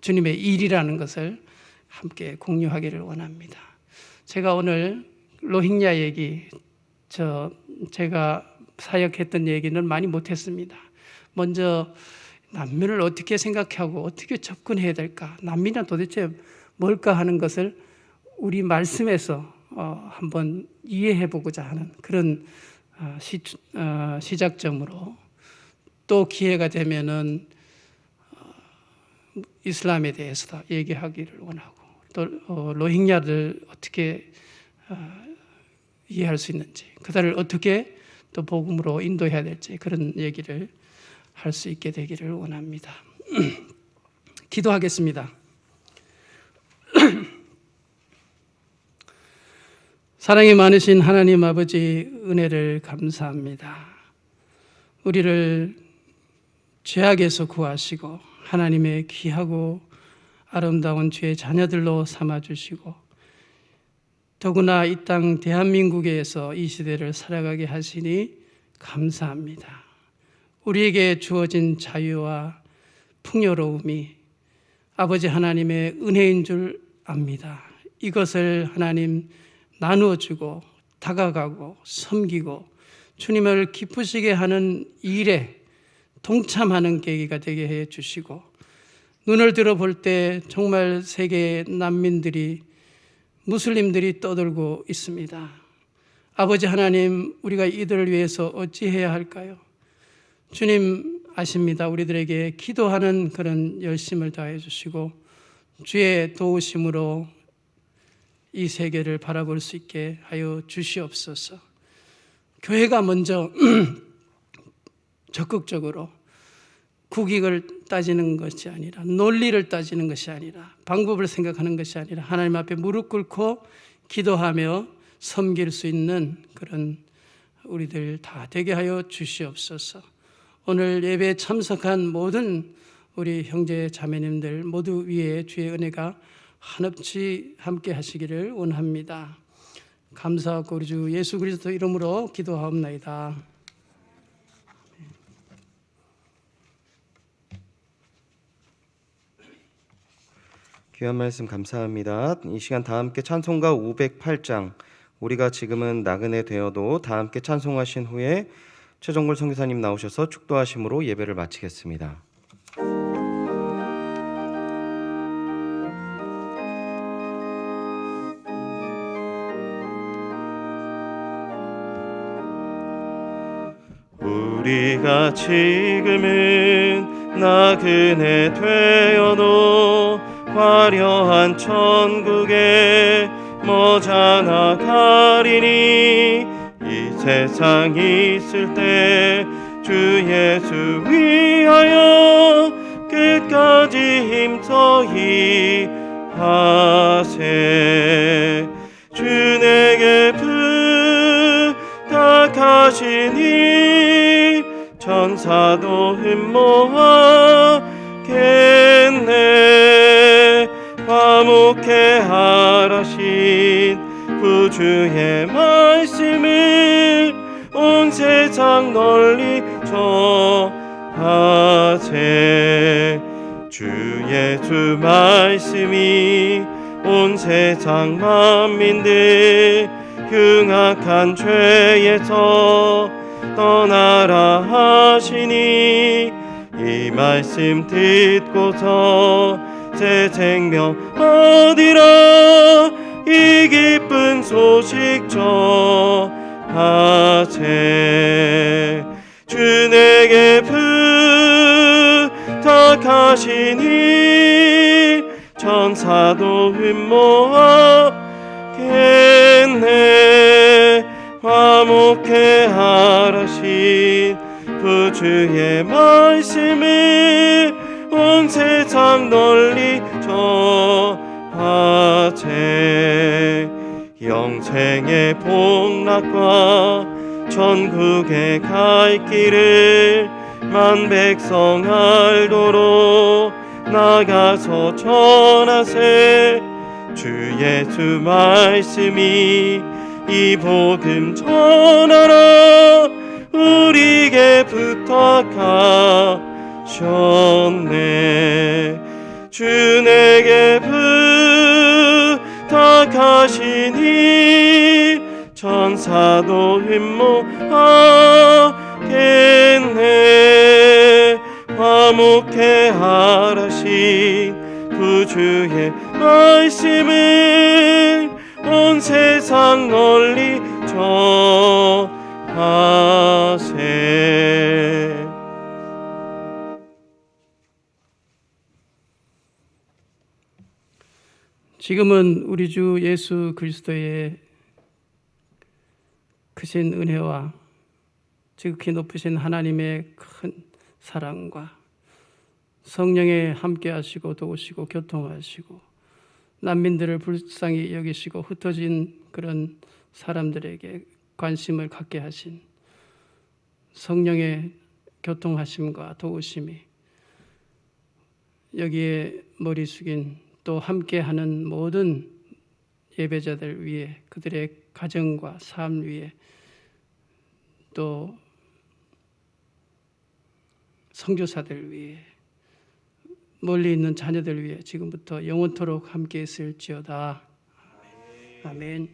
[SPEAKER 3] 주님의 일이라는 것을 함께 공유하기를 원합니다. 제가 오늘 로힝야 얘기, 제가 사역했던 얘기는 많이 못했습니다. 먼저 난민을 어떻게 생각하고 어떻게 접근해야 될까, 난민은 도대체 뭘까 하는 것을 우리 말씀에서 한번 이해해 보고자 하는 그런 시작점으로, 또 기회가 되면은 이슬람에 대해서 얘기하기를 원하고, 또 로힝야를 어떻게 이해할 수 있는지, 그들을 어떻게 또 복음으로 인도해야 될지, 그런 얘기를 할 수 있게 되기를 원합니다. 기도하겠습니다. 사랑이 많으신 하나님 아버지, 은혜를 감사합니다. 우리를 죄악에서 구하시고 하나님의 귀하고 아름다운 주의 자녀들로 삼아주시고, 더구나 이 땅 대한민국에서 이 시대를 살아가게 하시니 감사합니다. 우리에게 주어진 자유와 풍요로움이 아버지 하나님의 은혜인 줄 압니다. 이것을 하나님 나누어 주고 다가가고 섬기고 주님을 기쁘시게 하는 일에 동참하는 계기가 되게 해 주시고, 눈을 들어볼 때 정말 세계의 난민들이, 무슬림들이 떠들고 있습니다. 아버지 하나님, 우리가 이들을 위해서 어찌해야 할까요? 주님 아십니다. 우리들에게 기도하는 그런 열심을 다해 주시고 주의 도우심으로 이 세계를 바라볼 수 있게 하여 주시옵소서. 교회가 먼저 적극적으로 국익을 따지는 것이 아니라, 논리를 따지는 것이 아니라, 방법을 생각하는 것이 아니라 하나님 앞에 무릎 꿇고 기도하며 섬길 수 있는 그런 우리들 다 되게 하여 주시옵소서. 오늘 예배에 참석한 모든 우리 형제 자매님들 모두 위에 주의 은혜가 한없이 함께 하시기를 원합니다. 감사하고 우리 주 예수 그리스도 이름으로 기도하옵나이다.
[SPEAKER 1] 귀한 말씀 감사합니다. 이 시간 다 함께 찬송가 508장, 우리가 지금은 나그네 되어도 다 함께 찬송하신 후에 최정골 선교사님 나오셔서 축도하심으로 예배를 마치겠습니다. 우리가 지금은 나그네 되어도 화려한 천국에 머자나 가리니, 이 세상 있을 때 주 예수 위하여 끝까지 힘써 일하세. 주 내게 부탁하시니 천사도 흠모하겠네. 화목해 하라신 구주의 말씀을 온 세상 널리 전하세. 주 주 예수 말씀이 온 세상 만민들 흉악한 죄에서 떠나라 하시니 이 말씀 듣고서 새 생명 얻으라 이 기쁜 소식 전하세. 주 내게 부탁하시니 천사도 흠모하겠네. 화목해 하라신 구주의 말씀을 온 세상 널리 전하세. 영생의 복락과 천국에 갈 길을 만 백성 알도록 나가서 전하세. 주 예수 말씀이 이 복음 전하라 우리에게 부탁하셨네. 주 내게 부탁하시니 천사도 흠모하겠네. 화목해 하라신 구주의 말씀을 온 세상 널리 전하세.
[SPEAKER 3] 지금은 우리 주 예수 그리스도의 크신 은혜와 지극히 높으신 하나님의 큰 사랑과 성령의 함께하시고 도우시고 교통하시고 난민들을 불쌍히 여기시고 흩어진 그런 사람들에게 관심을 갖게 하신 성령의 교통하심과 도우심이 여기에 머리 숙인 또 함께하는 모든 예배자들 위에 그들의 가정과 삶 위에 또 선교사들 위에 멀리 있는 자녀들 위해 지금부터 영원토록 함께 있을지어다. 아멘.